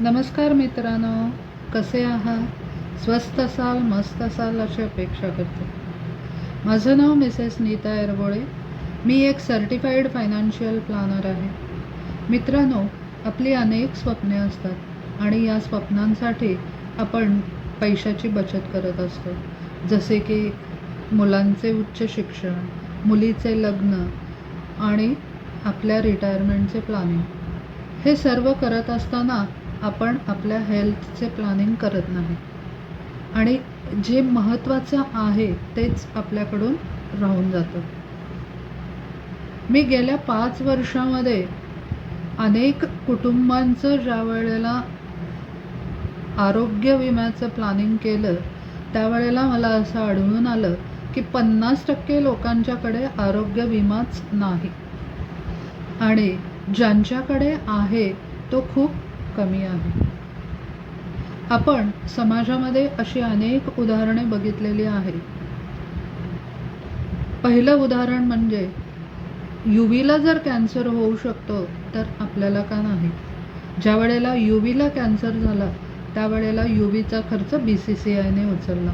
नमस्कार मित्रांनो, कसे आहात? स्वस्त असाल, मस्त असाल अशी अपेक्षा करते. माझं नाव मिसेस नीता एरबोळे. मी एक सर्टिफाईड फायनान्शियल प्लॅनर आहे. मित्रांनो, आपली अनेक स्वप्ने असतात आणि या स्वप्नांसाठी आपण पैशाची बचत करत असतो. जसे की मुलांचे उच्च शिक्षण, मुलीचे लग्न आणि आपल्या रिटायरमेंटचे प्लॅनिंग. हे सर्व करत असताना आपण आपल्या हेल्थचे प्लॅनिंग करत नाही आणि जे महत्त्वाचं आहे तेच आपल्याकडून राहून जातं. मी गेल्या 5 वर्षामध्ये अनेक कुटुंबांचं ज्या वेळेला आरोग्य विम्याचं प्लॅनिंग केलं त्यावेळेला मला असं आढळून आलं की 50% लोकांच्याकडे आरोग्य विमाच नाही आणि ज्यांच्याकडे आहे तो खूप कमी आहे. आपण समाजामध्ये अशी अनेक उदाहरणे बघितलेली आहेत. पहिलं उदाहरण म्हणजे यूव्हीला जर कॅन्सर होऊ शकतो तर आपल्याला का नाही? ज्या वेळेला यूव्हीला कॅन्सर झाला त्यावेळेला यूव्हीचा खर्च BCCIने उचलला.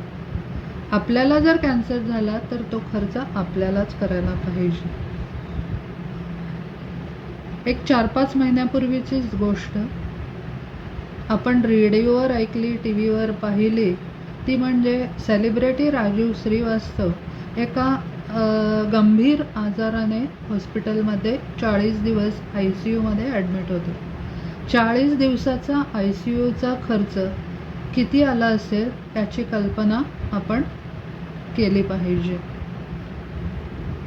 आपल्याला जर कॅन्सर झाला तर तो खर्च आपल्यालाच करायला पाहिजे. एक 4-5 महिन्यापूर्वीचीच गोष्ट आपण रेडिओवर ऐकली, TV वर पाहिली. ती म्हणजे सेलिब्रिटी राजीव श्रीवास्तव एका गंभीर आजाराने हॉस्पिटलमध्ये 40 दिवस ICUमध्ये ॲडमिट होते. 40 दिवसाचा ICUचा खर्च किती आला असेल याची कल्पना आपण केली पाहिजे.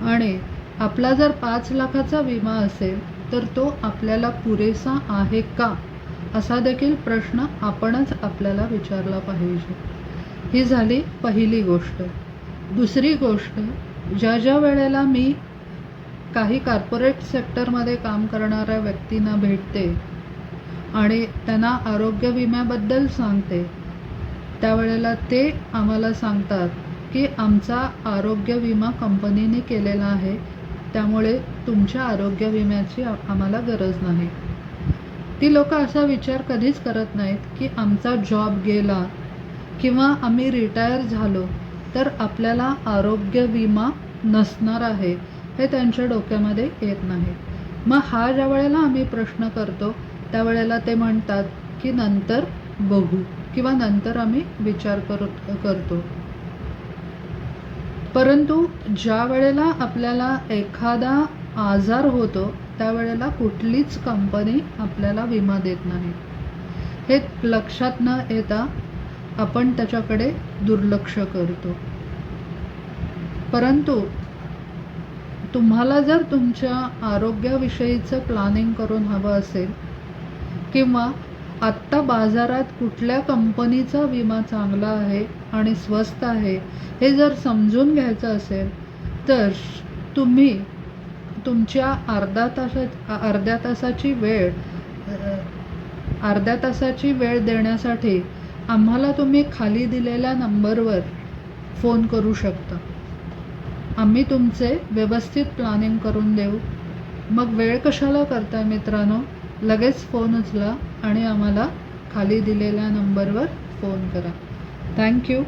आणि आपला जर 5 लाखाचा विमा असेल तर तो आपल्याला पुरेसा आहे का असा देखील प्रश्न आपणच आपल्याला विचारला पाहिजे. ही झाली पहिली गोष्ट. दुसरी गोष्ट, ज्या वेळेला मी काही कॉर्पोरेट सेक्टरमध्ये काम करणाऱ्या व्यक्तींना भेटते आणि त्यांना आरोग्य विम्याबद्दल सांगते त्यावेळेला ते आम्हाला सांगतात की आमचा आरोग्य विमा कंपनीने केलेला आहे, त्यामुळे तुमच्या आरोग्य विम्याची आम्हाला गरज नाही. ती लोकं असा विचार कधीच करत नाहीत की आमचा जॉब गेला किंवा आम्ही रिटायर झालो तर आपल्याला आरोग्य विमा नसणार आहे, हे त्यांच्या डोक्यामध्ये येत नाही. मग हा ज्या वेळेला आम्ही प्रश्न करतो त्यावेळेला ते म्हणतात की नंतर बघू किंवा नंतर आम्ही विचार करतो. परंतु ज्या वेळेला आपल्याला एखादा आजार होतो त्यावेळेला कुठलीच कंपनी आपल्याला विमा देत नाही. हे लक्षात न येता आपण त्याच्याकडे दुर्लक्ष करतो. परंतु तुम्हाला जर तुमच्या आरोग्याविषयीचं प्लॅनिंग करून हवं असेल किंवा आत्ता बाजारात कुठल्या कंपनीचा विमा चांगला आहे आणि स्वस्त आहे हे जर समजून घ्यायचं असेल तर तुम्ही तुमच्या अर्ध्या तासाची वेळ देण्यासाठी आम्हाला तुम्ही खाली दिलेल्या नंबरवर फोन करू शकता. आम्ही तुमचे व्यवस्थित प्लॅनिंग करून देऊ. मग वेळ कशाला करताय मित्रांनो? लगेच फोन उचला आणि आम्हाला खाली दिलेल्या नंबरवर फोन करा. थँक्यू.